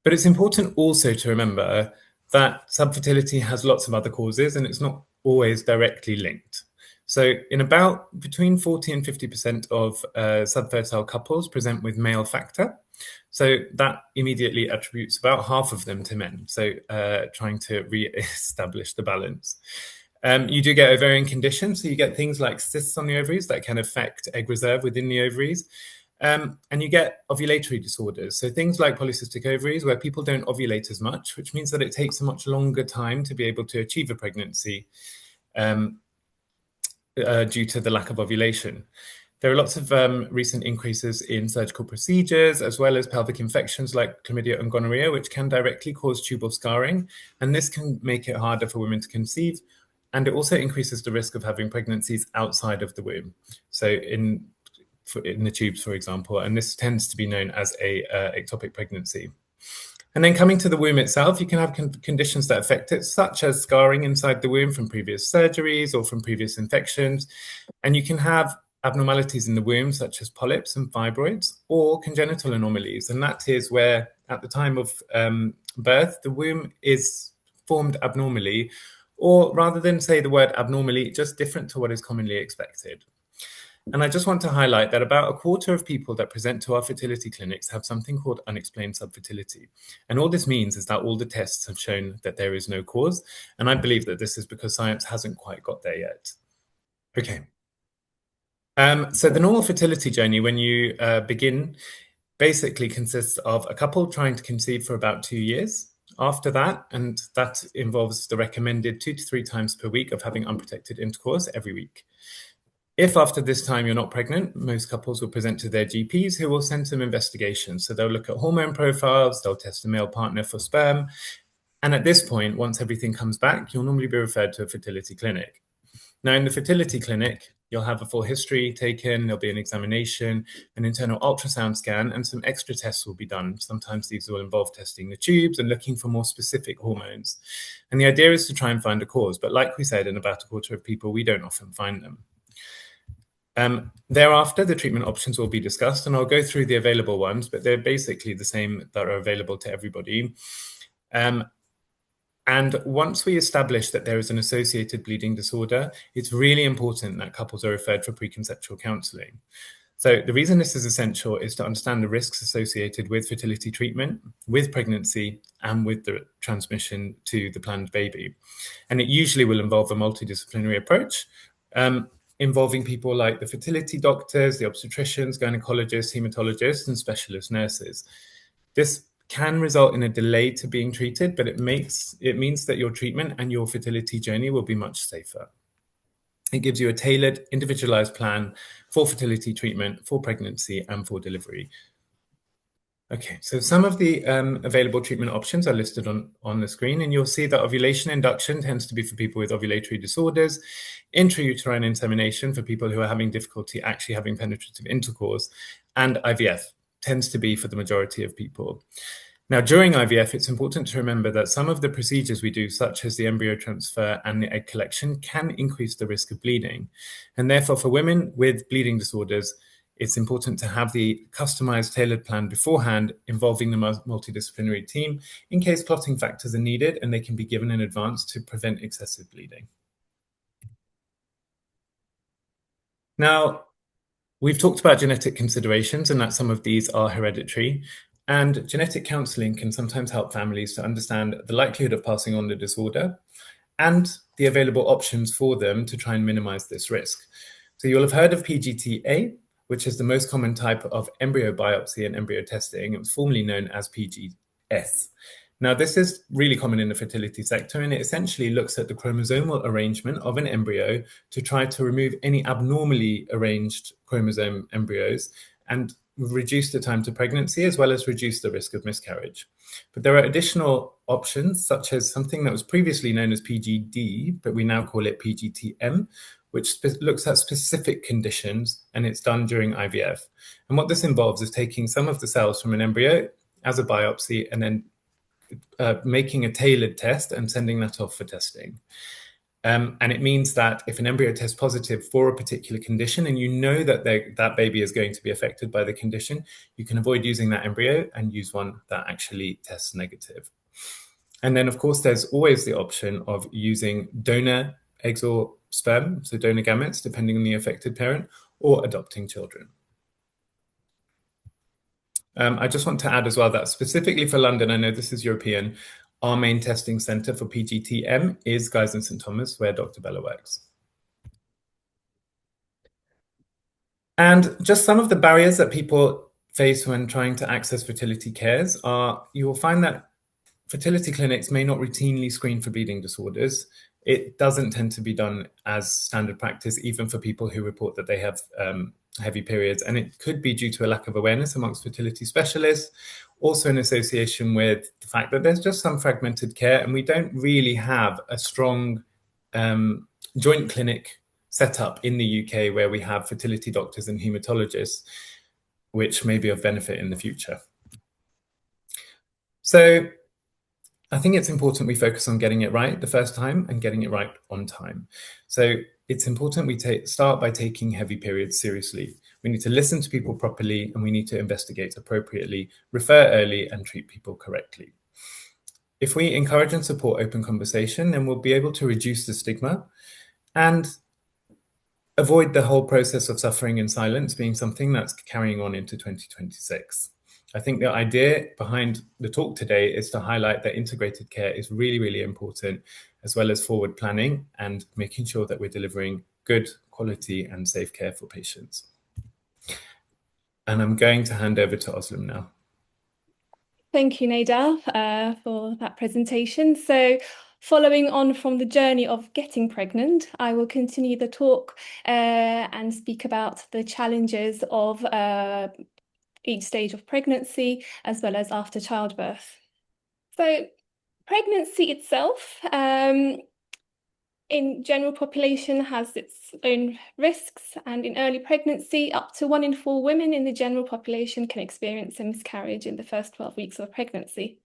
But it's important also to remember that subfertility has lots of other causes, and it's not always directly linked. So in about between 40 and 50% of subfertile couples present with male factor. So that immediately attributes about half of them to men. So trying to re-establish the balance. You do get ovarian conditions. So you get things like cysts on the ovaries that can affect egg reserve within the ovaries. And you get ovulatory disorders. So things like polycystic ovaries, where people don't ovulate as much, which means that it takes a much longer time to be able to achieve a pregnancy. Due to the lack of ovulation. There are lots of recent increases in surgical procedures, as well as pelvic infections like chlamydia and gonorrhea, which can directly cause tubal scarring. And this can make it harder for women to conceive. And it also increases the risk of having pregnancies outside of the womb. So in the tubes, for example, and this tends to be known as a ectopic pregnancy. And then coming to the womb itself, you can have conditions that affect it, such as scarring inside the womb from previous surgeries or from previous infections. And you can have abnormalities in the womb, such as polyps and fibroids, or congenital anomalies. And that is where, at the time of birth, the womb is formed abnormally, or rather than say the word abnormally, just different to what is commonly expected. And I just want to highlight that about a quarter of people that present to our fertility clinics have something called unexplained subfertility. And all this means is that all the tests have shown that there is no cause. And I believe that this is because science hasn't quite got there yet. Okay. So the normal fertility journey when you begin basically consists of a couple trying to conceive for about 2 years. After that, and that involves the recommended 2 to 3 times per week of having unprotected intercourse every week. If after this time you're not pregnant, most couples will present to their GPs who will send some investigations. So they'll look at hormone profiles, they'll test the male partner for sperm. And at this point, once everything comes back, you'll normally be referred to a fertility clinic. Now, in the fertility clinic, you'll have a full history taken, there'll be an examination, an internal ultrasound scan, and some extra tests will be done. Sometimes these will involve testing the tubes and looking for more specific hormones. And the idea is to try and find a cause, but like we said, in about a quarter of people, we don't often find them. Thereafter, the treatment options will be discussed, and I'll go through the available ones, but they're basically the same that are available to everybody. And once we establish that there is an associated bleeding disorder, it's really important that couples are referred for preconceptual counselling. So the reason this is essential is to understand the risks associated with fertility treatment, with pregnancy, and with the transmission to the planned baby. And it usually will involve a multidisciplinary approach, involving people like the fertility doctors, the obstetricians, gynecologists, hematologists, and specialist nurses. This can result in a delay to being treated, but it means that your treatment and your fertility journey will be much safer. It gives you a tailored, individualized plan for fertility treatment, for pregnancy, and for delivery. Okay, so some of the available treatment options are listed on the screen, and you'll see that ovulation induction tends to be for people with ovulatory disorders, intrauterine insemination for people who are having difficulty actually having penetrative intercourse, and IVF tends to be for the majority of people. Now, during IVF, it's important to remember that some of the procedures we do, such as the embryo transfer and the egg collection, can increase the risk of bleeding. And therefore, for women with bleeding disorders, it's important to have the customized, tailored plan beforehand involving the multidisciplinary team in case clotting factors are needed, and they can be given in advance to prevent excessive bleeding. Now, we've talked about genetic considerations and that some of these are hereditary, and genetic counselling can sometimes help families to understand the likelihood of passing on the disorder and the available options for them to try and minimise this risk. So you'll have heard of PGT-A, which is the most common type of embryo biopsy and embryo testing. It was formerly known as PGS. Now, this is really common in the fertility sector, and it essentially looks at the chromosomal arrangement of an embryo to try to remove any abnormally arranged chromosome embryos and reduce the time to pregnancy, as well as reduce the risk of miscarriage. But there are additional options, such as something that was previously known as PGD, but we now call it PGTM, which looks at specific conditions, and it's done during IVF. And what this involves is taking some of the cells from an embryo as a biopsy and then making a tailored test and sending that off for testing. And it means that if an embryo tests positive for a particular condition and you know that that baby is going to be affected by the condition, you can avoid using that embryo and use one that actually tests negative. And then, of course, there's always the option of using donor eggs or sperm, so donor gametes, depending on the affected parent, or adopting children. I just want to add as well that specifically for London, I know this is European, our main testing centre for PGTM is Guy's and St Thomas, where Dr. Bella works. And just some of the barriers that people face when trying to access fertility cares are, you will find that fertility clinics may not routinely screen for bleeding disorders. It doesn't tend to be done as standard practice, even for people who report that they have heavy periods. And it could be due to a lack of awareness amongst fertility specialists, also in association with the fact that there's just some fragmented care, and we don't really have a strong joint clinic set up in the UK where we have fertility doctors and haematologists, which may be of benefit in the future. So I think it's important we focus on getting it right the first time and getting it right on time. So it's important we start by taking heavy periods seriously. We need to listen to people properly, and we need to investigate appropriately, refer early, and treat people correctly. If we encourage and support open conversation, then we'll be able to reduce the stigma and avoid the whole process of suffering in silence being something that's carrying on into 2026. I think the idea behind the talk today is to highlight that integrated care is really, really important, as well as forward planning and making sure that we're delivering good quality and safe care for patients. And I'm going to hand over to Özlem now. Thank you, Nader, for that presentation. So following on from the journey of getting pregnant, I will continue the talk and speak about the challenges of each stage of pregnancy, as well as after childbirth. So pregnancy itself in general population has its own risks, and in early pregnancy, up to 1 in 4 women in the general population can experience a miscarriage in the first 12 weeks of pregnancy.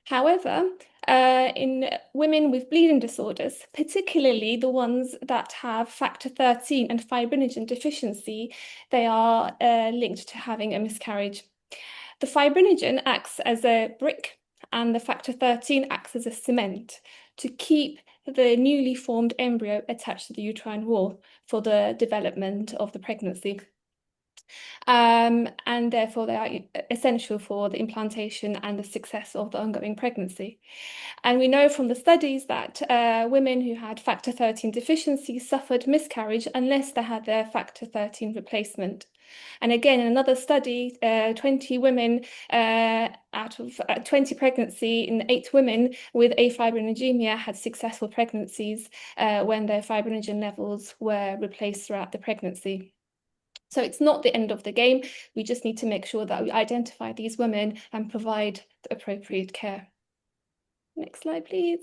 However, in women with bleeding disorders, particularly the ones that have factor 13 and fibrinogen deficiency, they are linked to having a miscarriage. The fibrinogen acts as a brick and the factor 13 acts as a cement to keep the newly formed embryo attached to the uterine wall for the development of the pregnancy. And therefore they are essential for the implantation and the success of the ongoing pregnancy. And we know from the studies that women who had factor 13 deficiency suffered miscarriage unless they had their factor 13 replacement. And again, in another study, 20 women out of 20 pregnancy in 8 women with afibrinogenemia had successful pregnancies when their fibrinogen levels were replaced throughout the pregnancy. So it's not the end of the game. We just need to make sure that we identify these women and provide the appropriate care. Next slide, please.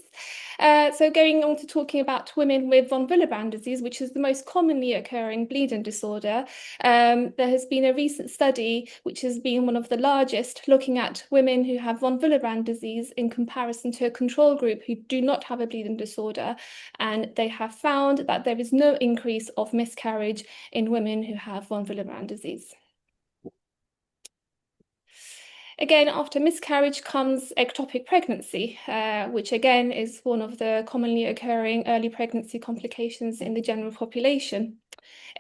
So going on to talking about women with von Willebrand disease, which is the most commonly occurring bleeding disorder. There has been a recent study, which has been one of the largest, looking at women who have von Willebrand disease in comparison to a control group who do not have a bleeding disorder. And they have found that there is no increase of miscarriage in women who have von Willebrand disease. Again, after miscarriage comes ectopic pregnancy, which again is one of the commonly occurring early pregnancy complications in the general population.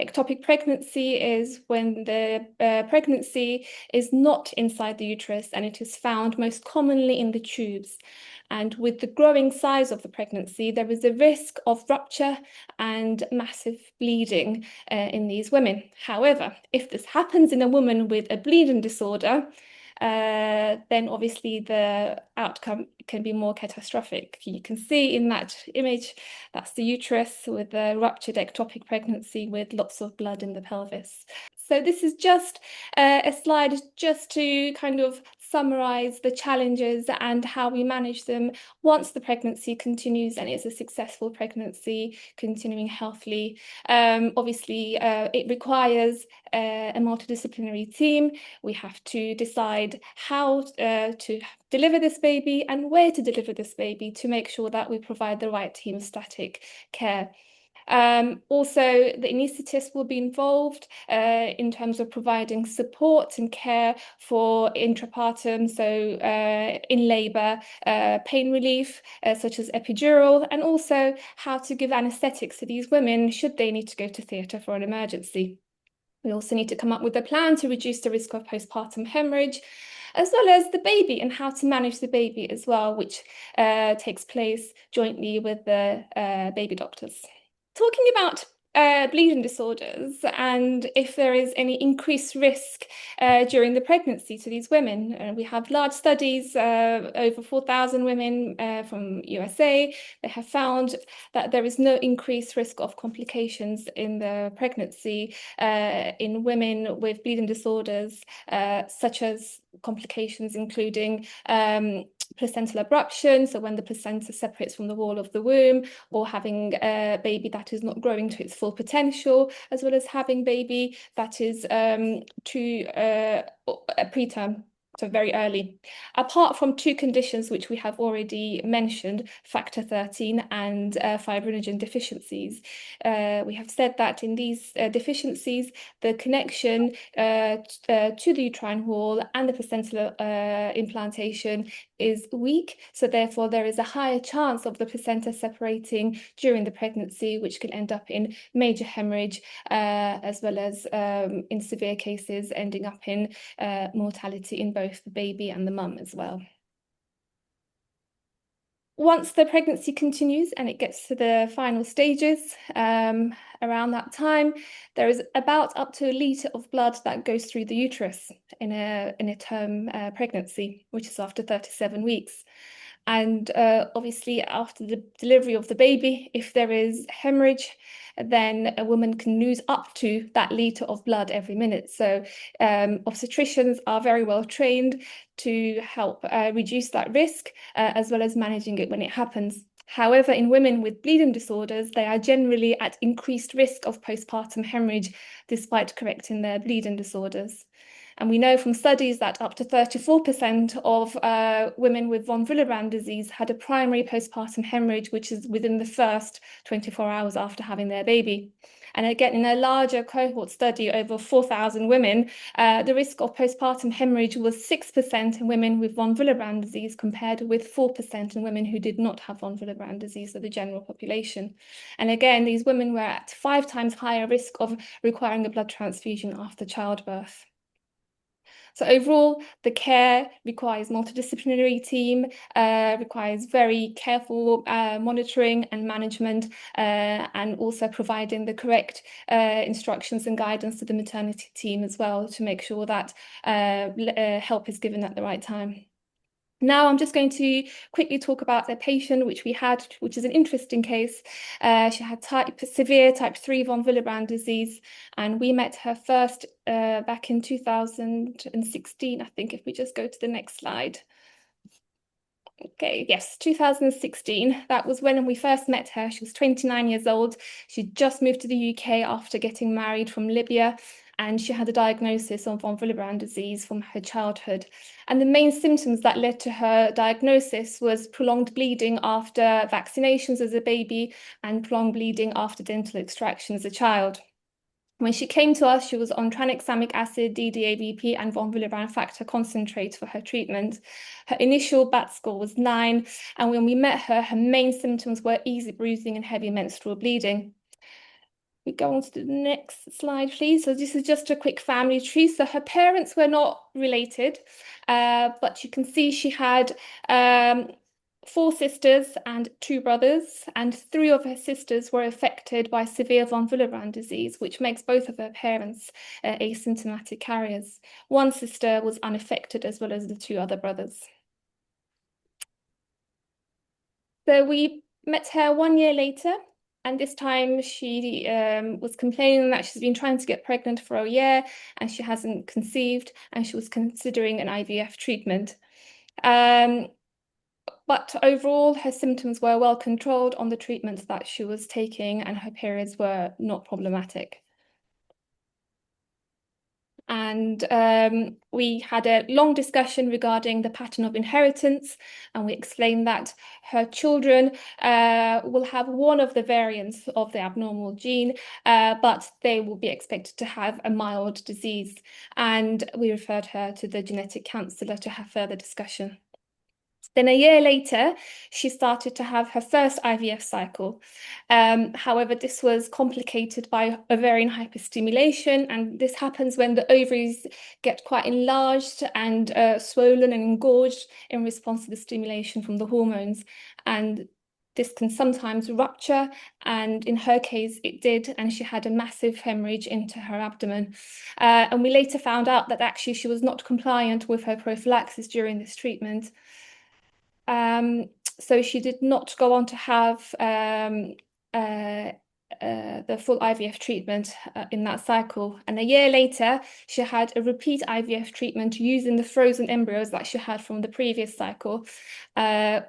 Ectopic pregnancy is when the pregnancy is not inside the uterus and it is found most commonly in the tubes. And with the growing size of the pregnancy, there is a risk of rupture and massive bleeding in these women. However, if this happens in a woman with a bleeding disorder, then obviously the outcome can be more catastrophic. You can see in that image, that's the uterus with the ruptured ectopic pregnancy with lots of blood in the pelvis. So this is just a slide just to kind of summarize the challenges and how we manage them once the pregnancy continues and it's a successful pregnancy, continuing healthily. Obviously, it requires a multidisciplinary team. We have to decide how to deliver this baby and where to deliver this baby to make sure that we provide the right hemostatic care. Also, the anaesthetist will be involved in terms of providing support and care for intrapartum, so in labour, pain relief, such as epidural, and also how to give anaesthetics to these women should they need to go to theatre for an emergency. We also need to come up with a plan to reduce the risk of postpartum hemorrhage, as well as the baby and how to manage the baby as well, which takes place jointly with the baby doctors. Talking about bleeding disorders and if there is any increased risk during the pregnancy to these women. We have large studies, over 4,000 women from USA. They have found that there is no increased risk of complications in the pregnancy in women with bleeding disorders, such as complications including placental abruption, so when the placenta separates from the wall of the womb, or having a baby that is not growing to its full potential, as well as having baby that is preterm, so very early. Apart from 2 conditions which we have already mentioned, factor 13 and fibrinogen deficiencies. We have said that in these deficiencies, the connection to the uterine wall and the placental implantation is weak, so therefore there is a higher chance of the placenta separating during the pregnancy, which can end up in major hemorrhage, as well as in severe cases ending up in mortality in both the baby and the mum as well. Once the pregnancy continues and it gets to the final stages, around that time, there is about up to 1 litre of blood that goes through the uterus in a term pregnancy, which is after 37 weeks. And obviously, after the delivery of the baby, if there is hemorrhage, then a woman can lose up to that litre of blood every minute. So obstetricians are very well trained to help reduce that risk, as well as managing it when it happens. However, in women with bleeding disorders, they are generally at increased risk of postpartum hemorrhage despite correcting their bleeding disorders. And we know from studies that up to 34% of women with von Willebrand disease had a primary postpartum hemorrhage, which is within the first 24 hours after having their baby. And again, in a larger cohort study, over 4,000 women, the risk of postpartum hemorrhage was 6% in women with von Willebrand disease compared with 4% in women who did not have von Willebrand disease, so the general population. And again, these women were at 5 times higher risk of requiring a blood transfusion after childbirth. So overall, the care requires multidisciplinary team, requires very careful monitoring and management, and also providing the correct instructions and guidance to the maternity team as well to make sure that help is given at the right time. Now I'm just going to quickly talk about the patient which we had, which is an interesting case. She had severe type 3 von Willebrand disease, and we met her first back in 2016, I think, if we just go to the next slide. Okay, yes, 2016. That was when we first met her. She was 29 years old. She'd just moved to the UK after getting married from Libya, and she had a diagnosis of von Willebrand disease from her childhood. And the main symptoms that led to her diagnosis was prolonged bleeding after vaccinations as a baby and prolonged bleeding after dental extraction as a child. When she came to us, she was on tranexamic acid, DDAVP, and von Willebrand factor concentrate for her treatment. Her initial BAT score was 9, and when we met her, her main symptoms were easy bruising and heavy menstrual bleeding. We go on to the next slide, please. So this is just a quick family tree. So her parents were not related, but you can see she had 4 sisters and 2 brothers, and 3 of her sisters were affected by severe von Willebrand disease, which makes both of her parents asymptomatic carriers. 1 sister was unaffected, as well as the 2 other brothers. So we met her 1 year later, and this time she was complaining that she's been trying to get pregnant for a year and she hasn't conceived, and she was considering an IVF treatment. But overall, her symptoms were well controlled on the treatments that she was taking, and her periods were not problematic. And we had a long discussion regarding the pattern of inheritance, and we explained that her children will have one of the variants of the abnormal gene, but they will be expected to have a mild disease. And we referred her to the genetic counsellor to have further discussion. Then a year later, she started to have her first IVF cycle. However, this was complicated by ovarian hyperstimulation, and this happens when the ovaries get quite enlarged and swollen and engorged in response to the stimulation from the hormones. And this can sometimes rupture, and in her case it did, and she had a massive hemorrhage into her abdomen. And we later found out that actually she was not compliant with her prophylaxis during this treatment. So she did not go on to have the full IVF treatment in that cycle. And a year later, she had a repeat IVF treatment using the frozen embryos that she had from the previous cycle. The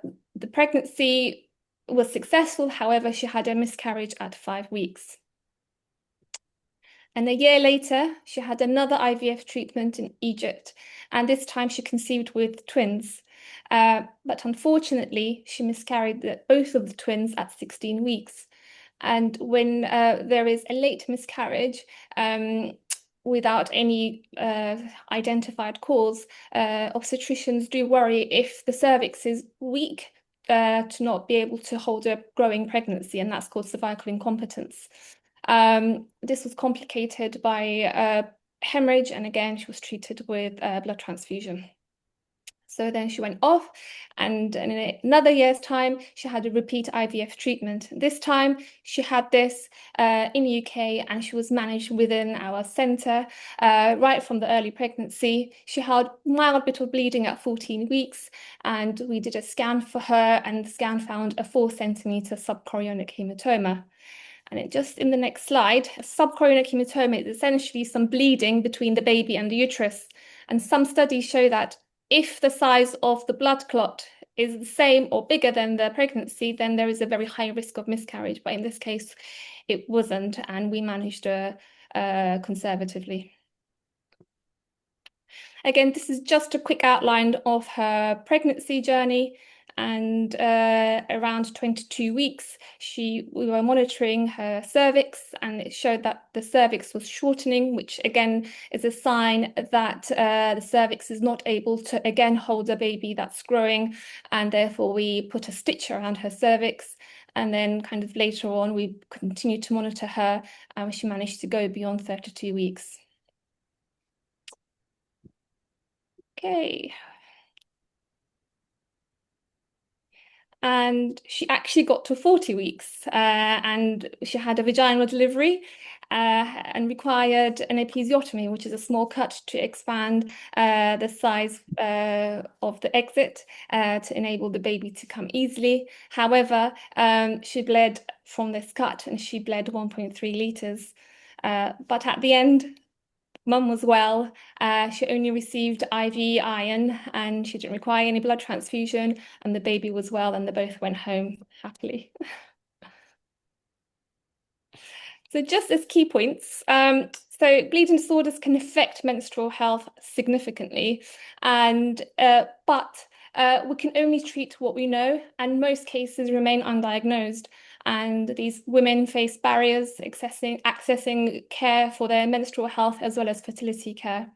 pregnancy was successful. However, she had a miscarriage at 5 weeks. And a year later, she had another IVF treatment in Egypt, and this time she conceived with twins. But unfortunately, she miscarried both of the twins at 16 weeks. And when there is a late miscarriage without any identified cause, obstetricians do worry if the cervix is weak to not be able to hold a growing pregnancy, and that's called cervical incompetence. This was complicated by hemorrhage, and again, she was treated with blood transfusion. So then she went off, and in another year's time, she had a repeat IVF treatment. This time, she had this in the UK, and she was managed within our centre right from the early pregnancy. She had mild bit of bleeding at 14 weeks, and we did a scan for her, and the scan found a 4-centimetre subchorionic hematoma. And just in the next slide, a subchorionic hematoma is essentially some bleeding between the baby and the uterus. And some studies show that if the size of the blood clot is the same or bigger than the pregnancy, then there is a very high risk of miscarriage. But in this case, it wasn't, and we managed conservatively. Again, this is just a quick outline of her pregnancy journey. And around 22 weeks, we were monitoring her cervix, and it showed that the cervix was shortening, which again is a sign that the cervix is not able to again hold a baby that's growing, and therefore we put a stitch around her cervix. And then kind of later on, we continued to monitor her, and she managed to go beyond 32 weeks. Okay. And she actually got to 40 weeks, and she had a vaginal delivery and required an episiotomy, which is a small cut to expand the size of the exit to enable the baby to come easily. However, she bled from this cut, and she bled 1.3 liters. But at the end, Mum was well. She only received IV iron, and she didn't require any blood transfusion, and the baby was well, and they both went home happily. So just as key points, so bleeding disorders can affect menstrual health significantly, and but we can only treat what we know, and most cases remain undiagnosed. And these women face barriers accessing care for their menstrual health as well as fertility care.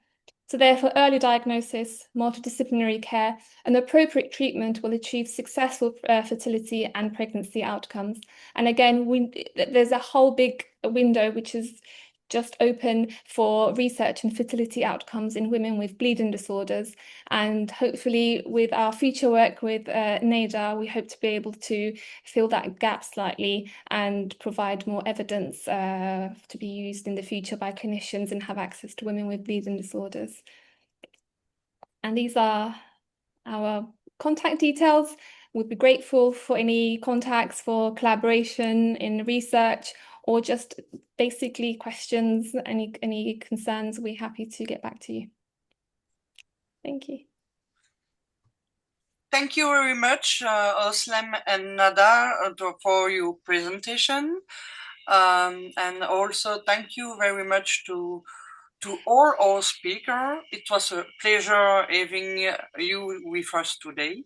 So therefore, early diagnosis, multidisciplinary care, and appropriate treatment will achieve successful fertility and pregnancy outcomes. And again, there's a whole big window which is just open for research and fertility outcomes in women with bleeding disorders. And hopefully with our future work with Nader, we hope to be able to fill that gap slightly and provide more evidence to be used in the future by clinicians and have access to women with bleeding disorders. And these are our contact details. We'd be grateful for any contacts for collaboration in research, or just basically questions, any concerns. We're happy to get back to you. Thank you. Thank you very much, Özlem and Nader, for your presentation. And also thank you very much to all our speakers. It was a pleasure having you with us today.